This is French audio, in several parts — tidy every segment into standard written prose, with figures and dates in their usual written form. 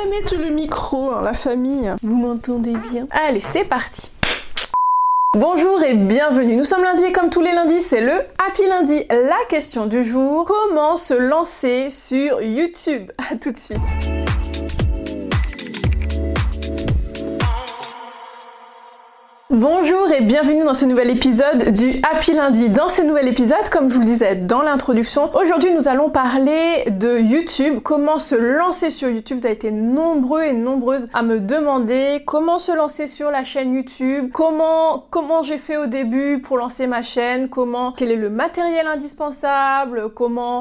mettre le micro, hein, la famille. Vous m'entendez bien? Allez, c'est parti. Bonjour et bienvenue. Nous sommes lundi et comme tous les lundis, c'est le Happy Lundi. La question du jour, comment se lancer sur YouTube? À tout de suite. Bonjour et bienvenue dans ce nouvel épisode du Happy Lundi. Dans ce nouvel épisode, comme je vous le disais dans l'introduction, aujourd'hui nous allons parler de YouTube, comment se lancer sur YouTube. Vous avez été nombreux et nombreuses à me demander comment se lancer sur la chaîne YouTube, comment j'ai fait au début pour lancer ma chaîne, quel est le matériel indispensable,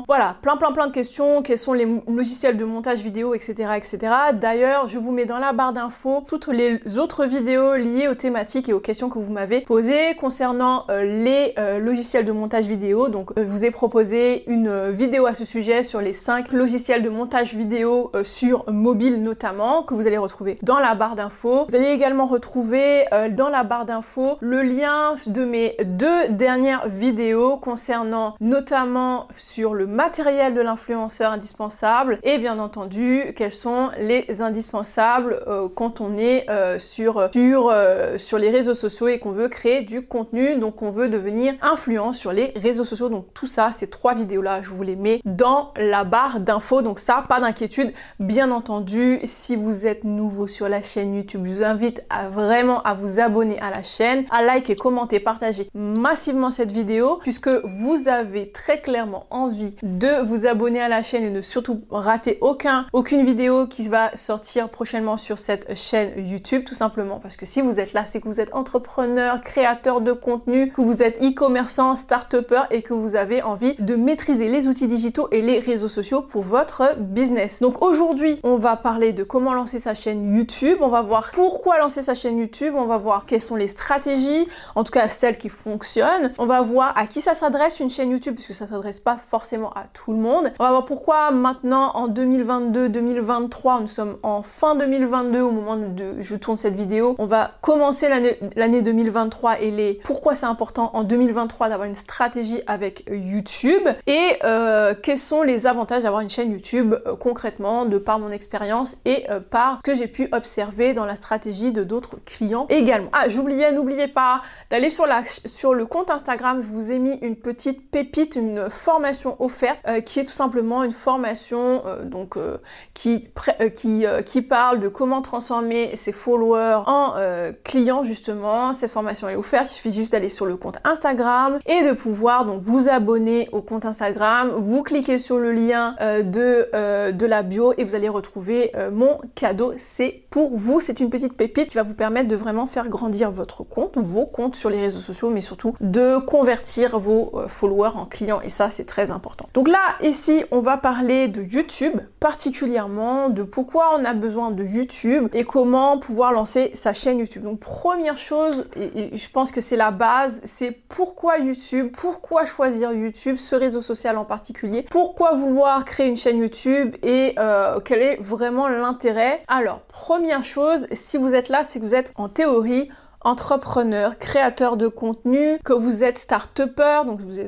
voilà, plein de questions, quels sont les logiciels de montage vidéo, etc. etc. D'ailleurs, je vous mets dans la barre d'infos toutes les autres vidéos liées aux thématiques et aux questions que vous m'avez posées concernant les logiciels de montage vidéo. Donc je vous ai proposé une vidéo à ce sujet sur les 5 logiciels de montage vidéo sur mobile notamment, que vous allez retrouver dans la barre d'infos. Vous allez également retrouver dans la barre d'infos le lien de mes 2 dernières vidéos concernant notamment sur le matériel de l'influenceur indispensable et bien entendu quels sont les indispensables quand on est sur les réseaux sociaux et qu'on veut créer du contenu, donc on veut devenir influent sur les réseaux sociaux. Donc tout ça, ces 3 vidéos là, je vous les mets dans la barre d'infos, donc ça, pas d'inquiétude. Bien entendu, si vous êtes nouveau sur la chaîne YouTube, je vous invite vraiment à vous abonner à la chaîne, à liker, commenter, partager massivement cette vidéo, puisque vous avez très clairement envie de vous abonner à la chaîne et de surtout rater aucune vidéo qui va sortir prochainement sur cette chaîne YouTube, tout simplement parce que si vous êtes là, c'est que vous êtes entrepreneur, créateur de contenu, que vous êtes e-commerçant, start-upper et que vous avez envie de maîtriser les outils digitaux et les réseaux sociaux pour votre business. Donc aujourd'hui, on va parler de comment lancer sa chaîne YouTube, on va voir pourquoi lancer sa chaîne YouTube, on va voir quelles sont les stratégies, en tout cas celles qui fonctionnent, on va voir à qui ça s'adresse une chaîne YouTube, puisque ça s'adresse pas forcément à tout le monde, on va voir pourquoi maintenant en 2022-2023, nous sommes en fin 2022 au moment de je tourne cette vidéo, on va commencer l'année 2023 et pourquoi c'est important en 2023 d'avoir une stratégie avec YouTube et quels sont les avantages d'avoir une chaîne YouTube concrètement de par mon expérience et par ce que j'ai pu observer dans la stratégie de d'autres clients également. Ah, n'oubliez pas d'aller sur le compte Instagram, je vous ai mis une petite pépite, une formation offerte qui est tout simplement une formation qui parle de comment transformer ses followers en clients justement. Cette formation est offerte, il suffit juste d'aller sur le compte Instagram et de pouvoir donc vous abonner au compte Instagram, vous cliquez sur le lien de la bio et vous allez retrouver mon cadeau, c'est pour vous, c'est une petite pépite qui va vous permettre de vraiment faire grandir votre compte, vos comptes sur les réseaux sociaux, mais surtout de convertir vos followers en clients et ça c'est très important. Donc là, ici, on va parler de YouTube, particulièrement de pourquoi on a besoin de YouTube et comment pouvoir lancer sa chaîne YouTube. Donc première chose, et je pense que c'est la base, c'est pourquoi YouTube, pourquoi choisir YouTube, ce réseau social en particulier, pourquoi vouloir créer une chaîne YouTube et quel est vraiment l'intérêt. Alors, première chose, si vous êtes là, c'est que vous êtes en théorie entrepreneur, créateur de contenu, que vous êtes start-upper, donc vous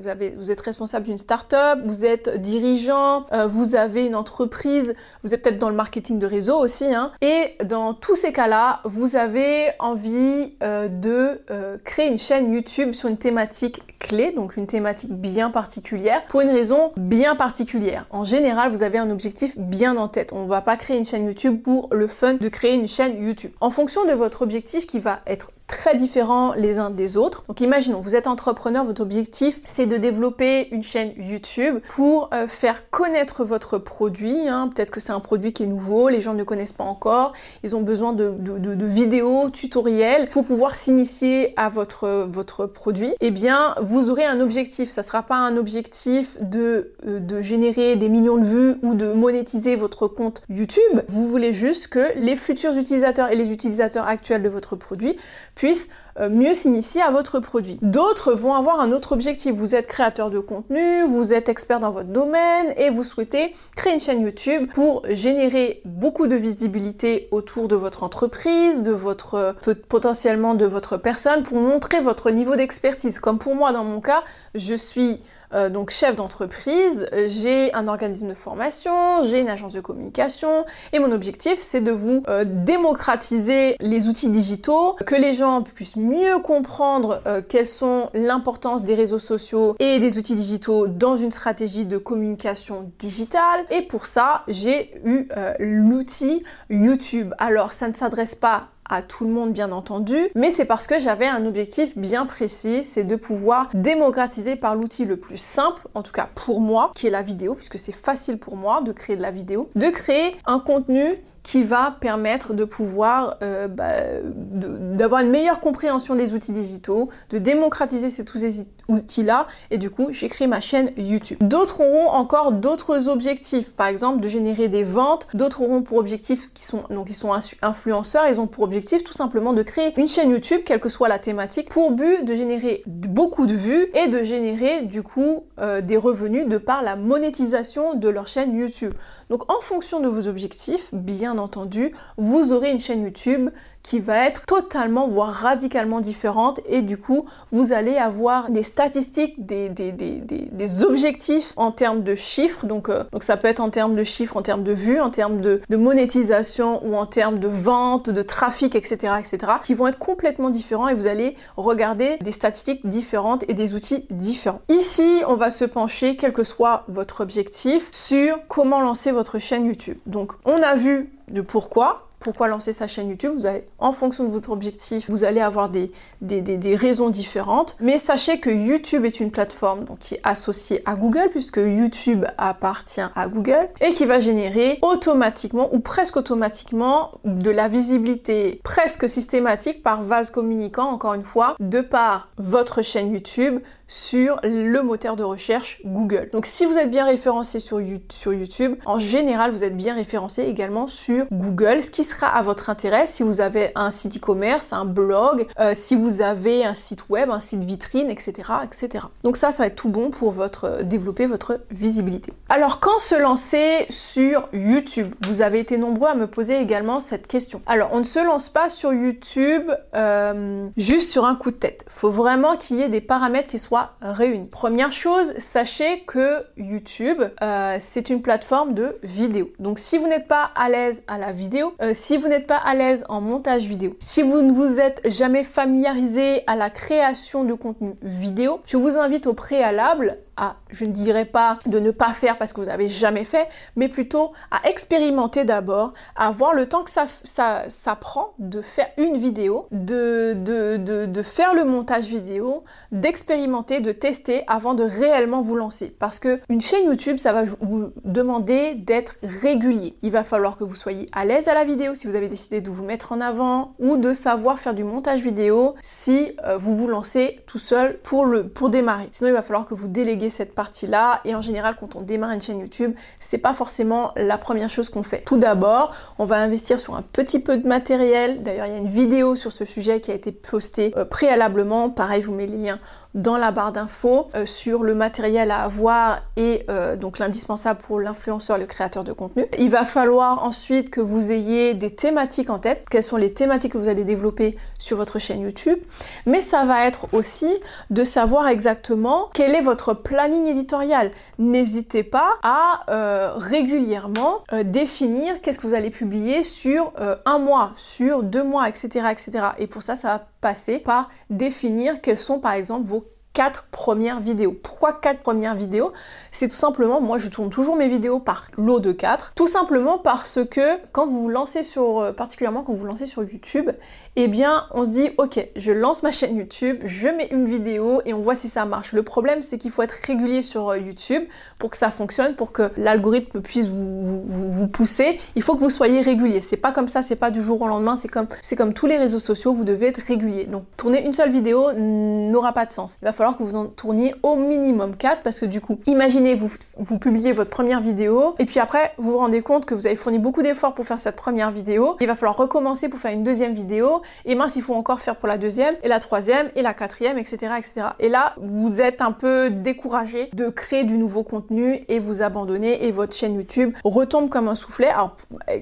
êtes responsable d'une start-up, vous êtes dirigeant, vous avez une entreprise, vous êtes peut-être dans le marketing de réseau aussi, hein, et dans tous ces cas-là, vous avez envie de créer une chaîne YouTube sur une thématique clé, donc une thématique bien particulière, pour une raison bien particulière. En général, vous avez un objectif bien en tête. On ne va pas créer une chaîne YouTube pour le fun de créer une chaîne YouTube. En fonction de votre objectif qui va être très différents les uns des autres. Donc imaginons, vous êtes entrepreneur, votre objectif c'est de développer une chaîne YouTube pour faire connaître votre produit, hein. Peut-être que c'est un produit qui est nouveau, les gens ne le connaissent pas encore, ils ont besoin de vidéos, tutoriels pour pouvoir s'initier à votre produit. Eh bien, vous aurez un objectif, ça sera pas un objectif de générer des millions de vues ou de monétiser votre compte YouTube, vous voulez juste que les futurs utilisateurs et les utilisateurs actuels de votre produit puissent mieux s'initier à votre produit. D'autres vont avoir un autre objectif. Vous êtes créateur de contenu, vous êtes expert dans votre domaine et vous souhaitez créer une chaîne YouTube pour générer beaucoup de visibilité autour de votre entreprise, potentiellement de votre personne, pour montrer votre niveau d'expertise. Comme pour moi, dans mon cas, je suis donc chef d'entreprise, j'ai un organisme de formation, j'ai une agence de communication et mon objectif c'est de vous démocratiser les outils digitaux, que les gens puissent mieux comprendre quelles sont l'importance des réseaux sociaux et des outils digitaux dans une stratégie de communication digitale. Et pour ça, j'ai eu l'outil YouTube. Alors, ça ne s'adresse pas à tout le monde bien entendu, mais c'est parce que j'avais un objectif bien précis, c'est de pouvoir démocratiser par l'outil le plus simple, en tout cas pour moi, qui est la vidéo, puisque c'est facile pour moi de créer de la vidéo, de créer un contenu qui va permettre de pouvoir d'avoir une meilleure compréhension des outils digitaux, de démocratiser tous ces outils-là, et du coup, j'ai créé ma chaîne YouTube. D'autres auront encore d'autres objectifs, par exemple de générer des ventes, d'autres auront pour objectif ils sont influenceurs, ils ont pour objectif tout simplement de créer une chaîne YouTube, quelle que soit la thématique, pour but de générer beaucoup de vues et de générer du coup des revenus de par la monétisation de leur chaîne YouTube. Donc en fonction de vos objectifs, bien entendu, vous aurez une chaîne YouTube qui va être totalement, voire radicalement différente, et du coup, vous allez avoir des statistiques, des objectifs en termes de chiffres, donc ça peut être en termes de chiffres, en termes de vues, en termes de monétisation, ou en termes de vente, de trafic, etc., qui vont être complètement différents, et vous allez regarder des statistiques différentes et des outils différents. Ici, on va se pencher, quel que soit votre objectif, sur comment lancer votre chaîne YouTube. Donc, on a vu de pourquoi lancer sa chaîne YouTube. Vous avez, en fonction de votre objectif, vous allez avoir des raisons différentes. Mais sachez que YouTube est une plateforme donc, qui est associée à Google, puisque YouTube appartient à Google, et qui va générer automatiquement, ou presque automatiquement, de la visibilité presque systématique par vase communicant, encore une fois, de par votre chaîne YouTube, sur le moteur de recherche Google. Donc si vous êtes bien référencé sur YouTube, en général vous êtes bien référencé également sur Google, ce qui sera à votre intérêt si vous avez un site e-commerce, un blog, si vous avez un site web, un site vitrine, etc. etc. Donc ça va être tout bon pour développer votre visibilité. Alors quand se lancer sur YouTube? Vous avez été nombreux à me poser également cette question. Alors on ne se lance pas sur YouTube juste sur un coup de tête. Il faut vraiment qu'il y ait des paramètres qui soient réunis. Première chose, sachez que YouTube, c'est une plateforme de vidéo. Donc si vous n'êtes pas à l'aise à la vidéo, si vous n'êtes pas à l'aise en montage vidéo, si vous ne vous êtes jamais familiarisé à la création de contenu vidéo, je vous invite au préalable à, je ne dirais pas de ne pas faire parce que vous n'avez jamais fait, mais plutôt à expérimenter d'abord, à voir le temps que ça prend de faire une vidéo, de faire le montage vidéo, d'expérimenter, de tester avant de réellement vous lancer. Parce que une chaîne YouTube, ça va vous demander d'être régulier. Il va falloir que vous soyez à l'aise à la vidéo si vous avez décidé de vous mettre en avant, ou de savoir faire du montage vidéo si vous vous lancez tout seul pour démarrer. Sinon, il va falloir que vous déléguiez cette partie-là, et en général quand on démarre une chaîne YouTube, c'est pas forcément la première chose qu'on fait. Tout d'abord, on va investir sur un petit peu de matériel. D'ailleurs, il y a une vidéo sur ce sujet qui a été postée préalablement. Pareil, je vous mets les liens dans la barre d'infos sur le matériel à avoir et donc l'indispensable pour l'influenceur, le créateur de contenu. Il va falloir ensuite que vous ayez des thématiques en tête. Quelles sont les thématiques que vous allez développer sur votre chaîne YouTube? Mais ça va être aussi de savoir exactement quel est votre planning éditorial. N'hésitez pas à régulièrement définir qu'est-ce que vous allez publier sur un mois, sur 2 mois, etc., etc. Et pour ça, ça va passer par définir quels sont par exemple vos 4 premières vidéos. Pourquoi 4 premières vidéos? C'est tout simplement, moi je tourne toujours mes vidéos par lot de 4, tout simplement parce que quand vous vous lancez particulièrement quand vous vous lancez sur YouTube, eh bien on se dit ok, je lance ma chaîne YouTube, je mets une vidéo et on voit si ça marche. Le problème c'est qu'il faut être régulier sur YouTube pour que ça fonctionne, pour que l'algorithme puisse vous pousser. Il faut que vous soyez régulier. C'est pas comme ça, c'est pas du jour au lendemain, c'est comme tous les réseaux sociaux, vous devez être régulier. Donc tourner une seule vidéo n'aura pas de sens. Il va falloir que vous en tourniez au minimum 4 parce que du coup, imaginez vous publiez votre première vidéo et puis après vous vous rendez compte que vous avez fourni beaucoup d'efforts pour faire cette première vidéo. Il va falloir recommencer pour faire une deuxième vidéo et mince, il faut encore faire pour la deuxième et la troisième et la quatrième, etc., etc. Et là, vous êtes un peu découragé de créer du nouveau contenu et vous abandonnez et votre chaîne YouTube retombe comme un soufflet. Alors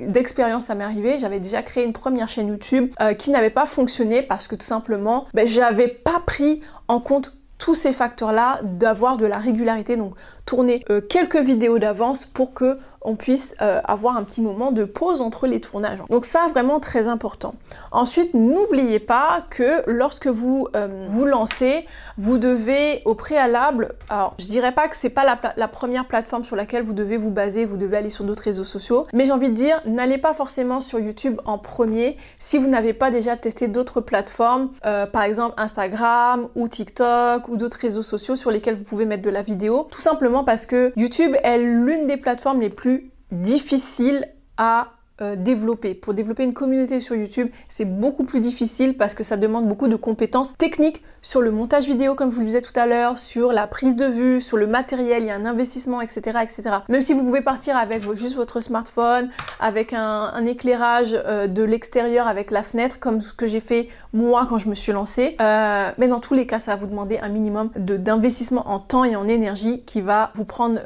d'expérience, ça m'est arrivé. J'avais déjà créé une première chaîne YouTube qui n'avait pas fonctionné parce que tout simplement, j'avais pas pris en compte tous ces facteurs-là, d'avoir de la régularité, donc tourner quelques vidéos d'avance pour que on puisse avoir un petit moment de pause entre les tournages. Donc ça, vraiment très important. Ensuite, n'oubliez pas que lorsque vous vous lancez, vous devez au préalable, alors je dirais pas que c'est pas la première plateforme sur laquelle vous devez vous baser, vous devez aller sur d'autres réseaux sociaux, mais j'ai envie de dire, n'allez pas forcément sur YouTube en premier si vous n'avez pas déjà testé d'autres plateformes, par exemple Instagram ou TikTok ou d'autres réseaux sociaux sur lesquels vous pouvez mettre de la vidéo, tout simplement parce que YouTube est l'une des plateformes les plus difficiles à développer. Pour développer une communauté sur YouTube, c'est beaucoup plus difficile parce que ça demande beaucoup de compétences techniques sur le montage vidéo, comme je vous le disais tout à l'heure, sur la prise de vue, sur le matériel, il y a un investissement, etc., etc. Même si vous pouvez partir avec juste votre smartphone, avec un éclairage de l'extérieur avec la fenêtre, comme ce que j'ai fait moi quand je me suis lancée, mais dans tous les cas, ça va vous demander un minimum d'investissement en temps et en énergie qui va vous prendre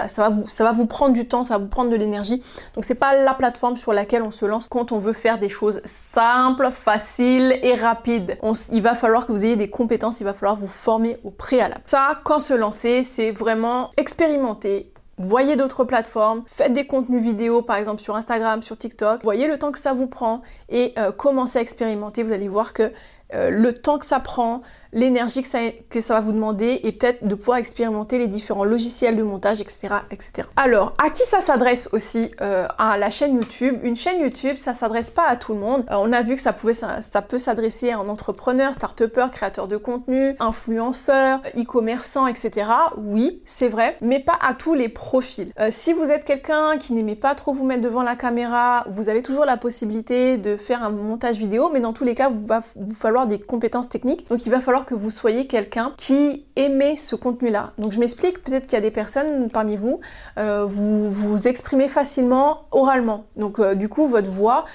ça va vous prendre du temps, ça va vous prendre de l'énergie. Donc c'est pas la plateforme sur laquelle on se lance quand on veut faire des choses simples, faciles et rapides. Il va falloir que vous ayez des compétences, il va falloir vous former au préalable. Ça, quand se lancer, c'est vraiment expérimenter. Voyez d'autres plateformes, faites des contenus vidéo par exemple sur Instagram, sur TikTok, voyez le temps que ça vous prend et commencez à expérimenter. Vous allez voir que le temps que ça prend, l'énergie que ça va vous demander et peut-être de pouvoir expérimenter les différents logiciels de montage, etc., etc. Alors, à qui ça s'adresse aussi à la chaîne YouTube? Une chaîne YouTube, ça s'adresse pas à tout le monde. On a vu que ça peut s'adresser à un entrepreneur, start-upper, créateur de contenu, influenceur, e-commerçant, etc. Oui, c'est vrai, mais pas à tous les profils. Si vous êtes quelqu'un qui n'aimait pas trop vous mettre devant la caméra, vous avez toujours la possibilité de faire un montage vidéo, mais dans tous les cas, il va vous falloir des compétences techniques. Donc, il va falloir que vous soyez quelqu'un qui aimait ce contenu-là. Donc je m'explique, peut-être qu'il y a des personnes parmi vous, vous vous exprimez facilement oralement. Donc du coup, votre voix,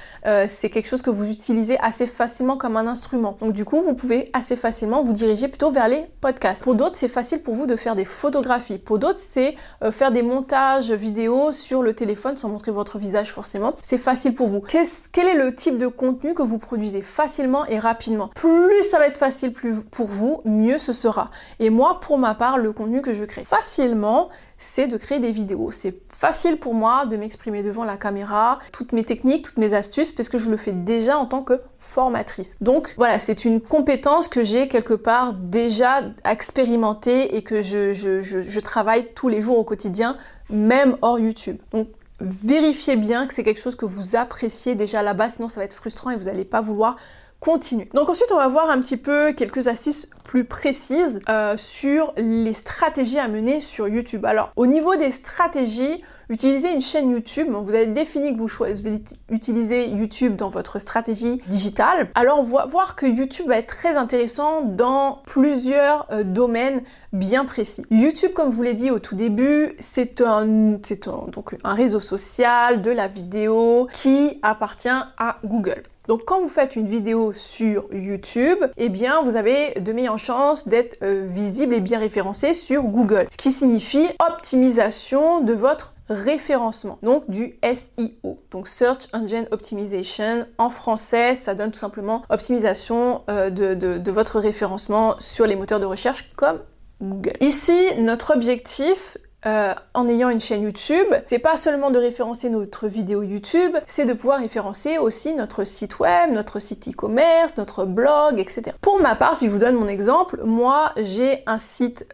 c'est quelque chose que vous utilisez assez facilement comme un instrument. Donc du coup, vous pouvez assez facilement vous diriger plutôt vers les podcasts. Pour d'autres, c'est facile pour vous de faire des photographies. Pour d'autres, c'est faire des montages vidéo sur le téléphone sans montrer votre visage forcément. C'est facile pour vous. Quel est le type de contenu que vous produisez facilement et rapidement? Plus ça va être facile pour vous, mieux ce sera. Et moi, pour ma part, le contenu que je crée facilement, c'est de créer des vidéos. C'est facile pour moi de m'exprimer devant la caméra, toutes mes techniques, toutes mes astuces, parce que je le fais déjà en tant que formatrice. Donc voilà, c'est une compétence que j'ai quelque part déjà expérimentée et que je travaille tous les jours au quotidien, même hors YouTube. Donc vérifiez bien que c'est quelque chose que vous appréciez déjà là-bas, sinon ça va être frustrant et vous n'allez pas vouloir continue. Donc ensuite, on va voir un petit peu quelques astuces plus précises sur les stratégies à mener sur YouTube. Alors, au niveau des stratégies, utilisez une chaîne YouTube. Vous avez défini que vous allez utiliser YouTube dans votre stratégie digitale. Alors, on va voir que YouTube va être très intéressant dans plusieurs domaines bien précis. YouTube, comme je vous l'ai dit au tout début, c'est donc un réseau social, de la vidéo qui appartient à Google. Donc quand vous faites une vidéo sur YouTube, eh bien vous avez de meilleures chances d'être visible et bien référencé sur Google. Ce qui signifie optimisation de votre référencement, donc du SEO, donc Search Engine Optimization. En français, ça donne tout simplement optimisation de votre référencement sur les moteurs de recherche comme Google. Ici, notre objectif, en ayant une chaîne YouTube, c'est pas seulement de référencer notre vidéo YouTube, c'est de pouvoir référencer aussi notre site web, notre site e-commerce, notre blog, etc. Pour ma part, si je vous donne mon exemple, moi j'ai un site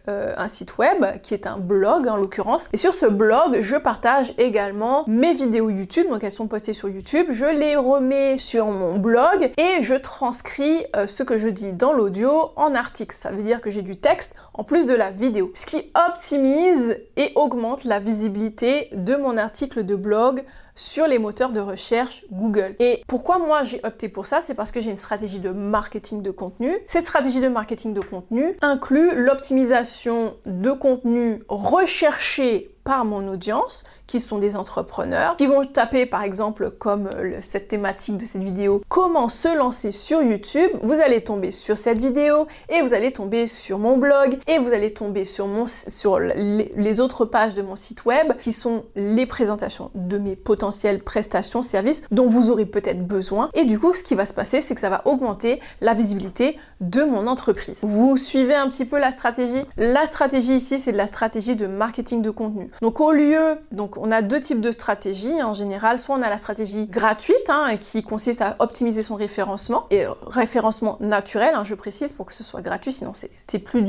web qui est un blog en l'occurrence, et sur ce blog, je partage également mes vidéos YouTube, donc elles sont postées sur YouTube, je les remets sur mon blog et je transcris ce que je dis dans l'audio en article. Ça veut dire que j'ai du texte en plus de la vidéo, ce qui optimise et augmente la visibilité de mon article de blog sur les moteurs de recherche Google. Et pourquoi moi j'ai opté pour ça? C'est parce que j'ai une stratégie de marketing de contenu. Cette stratégie de marketing de contenu inclut l'optimisation de contenu recherché par mon audience, qui sont des entrepreneurs, qui vont taper par exemple comme cette thématique de cette vidéo, comment se lancer sur YouTube. Vous allez tomber sur cette vidéo et vous allez tomber sur mon blog et vous allez tomber sur les autres pages de mon site web qui sont les présentations de mes potentielles prestations, services dont vous aurez peut-être besoin. Et du coup, ce qui va se passer, c'est que ça va augmenter la visibilité de mon entreprise. Vous suivez un petit peu la stratégie? La stratégie ici, c'est de la stratégie de marketing de contenu. Donc on a deux types de stratégies en général. Soit on a la stratégie gratuite qui consiste à optimiser son référencement et référencement naturel, je précise pour que ce soit gratuit, sinon c'est plus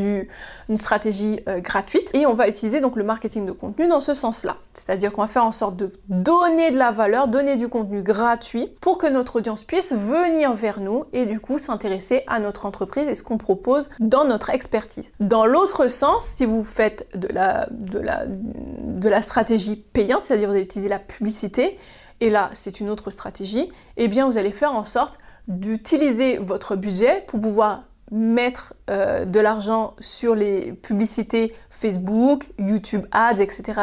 une stratégie gratuite. Et on va utiliser donc le marketing de contenu dans ce sens-là. C'est-à-dire qu'on va faire en sorte de donner de la valeur, donner du contenu gratuit pour que notre audience puisse venir vers nous et du coup s'intéresser à notre entreprise et ce qu'on propose dans notre expertise. Dans l'autre sens, si vous faites de la stratégie payante, c'est-à-dire vous allez utiliser la publicité, et là c'est une autre stratégie, eh bien vous allez faire en sorte d'utiliser votre budget pour pouvoir mettre de l'argent sur les publicités Facebook, YouTube Ads, etc.,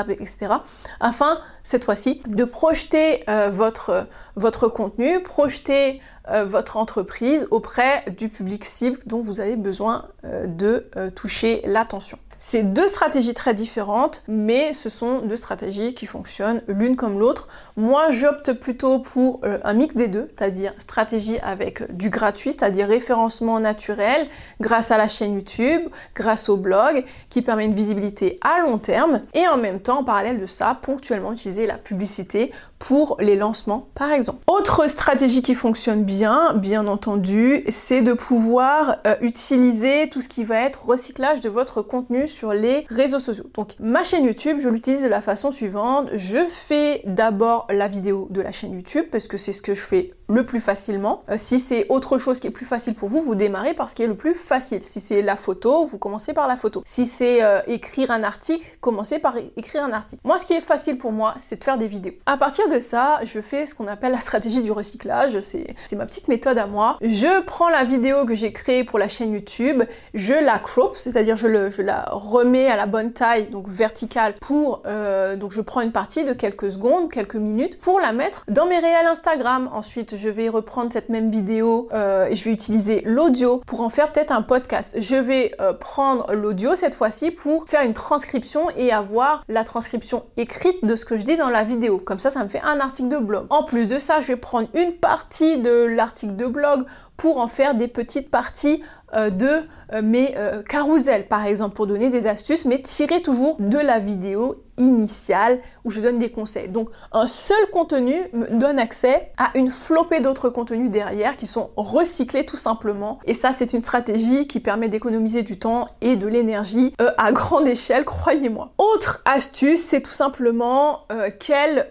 afin, cette fois-ci, de projeter votre contenu, projeter votre entreprise auprès du public cible dont vous avez besoin de toucher l'attention. C'est deux stratégies très différentes, mais ce sont deux stratégies qui fonctionnent l'une comme l'autre. Moi, j'opte plutôt pour un mix des deux, c'est-à-dire stratégie avec du gratuit, c'est-à-dire référencement naturel, grâce à la chaîne YouTube, grâce au blog, qui permet une visibilité à long terme, et en même temps, en parallèle de ça, ponctuellement utiliser la publicité pour les lancements, par exemple. Autre stratégie qui fonctionne bien entendu, c'est de pouvoir utiliser tout ce qui va être recyclage de votre contenu sur les réseaux sociaux. Donc ma chaîne YouTube, je l'utilise de la façon suivante. Je fais d'abord la vidéo de la chaîne YouTube parce que c'est ce que je fais le plus facilement. Si c'est autre chose qui est plus facile pour vous, vous démarrez par ce qui est le plus facile. Si c'est la photo, vous commencez par la photo. Si c'est écrire un article, commencez par écrire un article. Moi, ce qui est facile pour moi, c'est de faire des vidéos. À partir de ça, je fais ce qu'on appelle la stratégie du recyclage. C'est ma petite méthode à moi. Je prends la vidéo que j'ai créée pour la chaîne YouTube, je la crop, c'est-à-dire je la remets à la bonne taille, donc verticale, donc je prends une partie de quelques secondes, quelques minutes, pour la mettre dans mes réels Instagram. Ensuite, je vais reprendre cette même vidéo et je vais utiliser l'audio pour en faire peut-être un podcast. Je vais prendre l'audio cette fois-ci pour faire une transcription et avoir la transcription écrite de ce que je dis dans la vidéo. Comme ça me fait un article de blog. En plus de ça, je vais prendre une partie de l'article de blog pour en faire des petites parties de mes carousels, par exemple, pour donner des astuces, mais tirées toujours de la vidéo initiale où je donne des conseils. Donc, un seul contenu me donne accès à une flopée d'autres contenus derrière qui sont recyclés tout simplement. Et ça, c'est une stratégie qui permet d'économiser du temps et de l'énergie à grande échelle, croyez-moi. Autre astuce, c'est tout simplement quel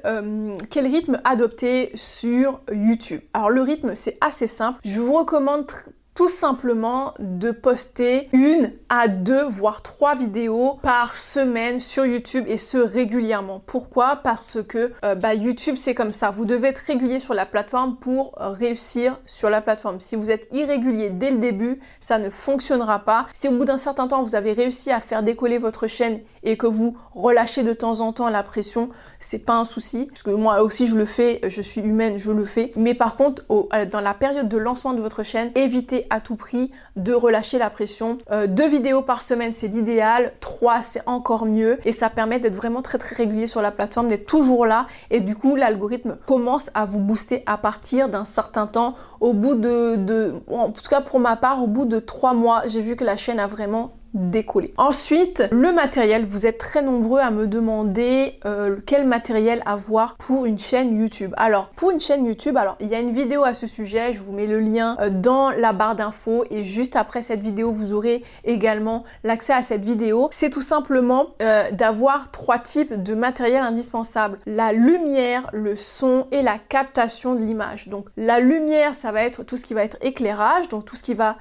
rythme adopter sur YouTube. Alors, le rythme, c'est assez simple. Je vous recommande tout simplement de poster 1 à 2 voire 3 vidéos par semaine sur YouTube et ce régulièrement. Pourquoi? Parce que YouTube c'est comme ça, vous devez être régulier sur la plateforme pour réussir sur la plateforme. Si vous êtes irrégulier dès le début, ça ne fonctionnera pas. Si au bout d'un certain temps vous avez réussi à faire décoller votre chaîne et que vous relâchez de temps en temps la pression, c'est pas un souci, parce que moi aussi je le fais, je suis humaine, je le fais. Mais par contre, dans la période de lancement de votre chaîne, évitez à tout prix de relâcher la pression. 2 vidéos par semaine, c'est l'idéal. 3, c'est encore mieux. Et ça permet d'être vraiment très régulier sur la plateforme, d'être toujours là. Et du coup, l'algorithme commence à vous booster à partir d'un certain temps. Au bout en tout cas pour ma part, au bout de 3 mois, j'ai vu que la chaîne a vraiment décoller. Ensuite, le matériel, vous êtes très nombreux à me demander quel matériel avoir pour une chaîne YouTube. Alors, pour une chaîne YouTube, il y a une vidéo à ce sujet, je vous mets le lien dans la barre d'infos et juste après cette vidéo, vous aurez également l'accès à cette vidéo. C'est tout simplement d'avoir 3 types de matériel indispensable. La lumière, le son et la captation de l'image. Donc, la lumière, ça va être tout ce qui va être éclairage, donc tout ce qui va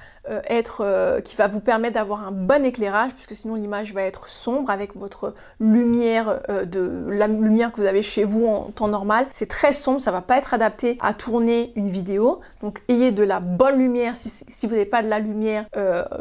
qui va vous permettre d'avoir un bon bon éclairage, puisque sinon l'image va être sombre avec votre lumière, la lumière que vous avez chez vous en temps normal. C'est très sombre, ça va pas être adapté à tourner une vidéo. Donc ayez de la bonne lumière si vous n'avez pas de la lumière,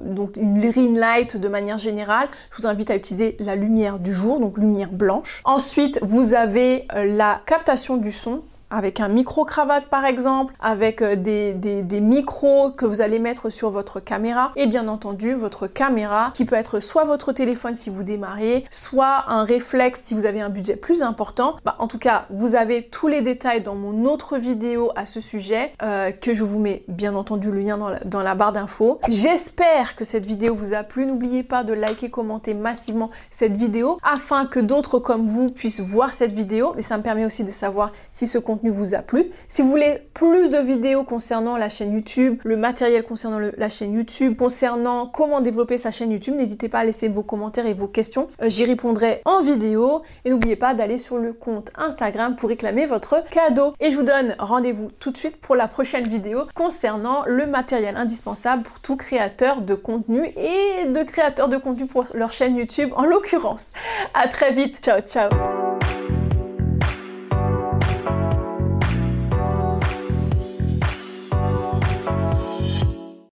donc une ring light de manière générale. Je vous invite à utiliser la lumière du jour, donc lumière blanche. Ensuite, vous avez la captation du son, avec un micro-cravate par exemple, avec des micros que vous allez mettre sur votre caméra, et bien entendu votre caméra qui peut être soit votre téléphone si vous démarrez, soit un réflexe si vous avez un budget plus important. En tout cas, vous avez tous les détails dans mon autre vidéo à ce sujet, que je vous mets bien entendu le lien dans la barre d'infos. J'espère que cette vidéo vous a plu. N'oubliez pas de liker, commenter massivement cette vidéo afin que d'autres comme vous puissent voir cette vidéo, et ça me permet aussi de savoir si ce contenu vous a plu. Si vous voulez plus de vidéos concernant la chaîne YouTube, le matériel concernant la chaîne YouTube, concernant comment développer sa chaîne YouTube, n'hésitez pas à laisser vos commentaires et vos questions. J'y répondrai en vidéo. Et n'oubliez pas d'aller sur le compte Instagram pour réclamer votre cadeau. Et je vous donne rendez-vous tout de suite pour la prochaine vidéo concernant le matériel indispensable pour tout créateur de contenu et de créateurs de contenu pour leur chaîne YouTube en l'occurrence. À très vite. Ciao, ciao.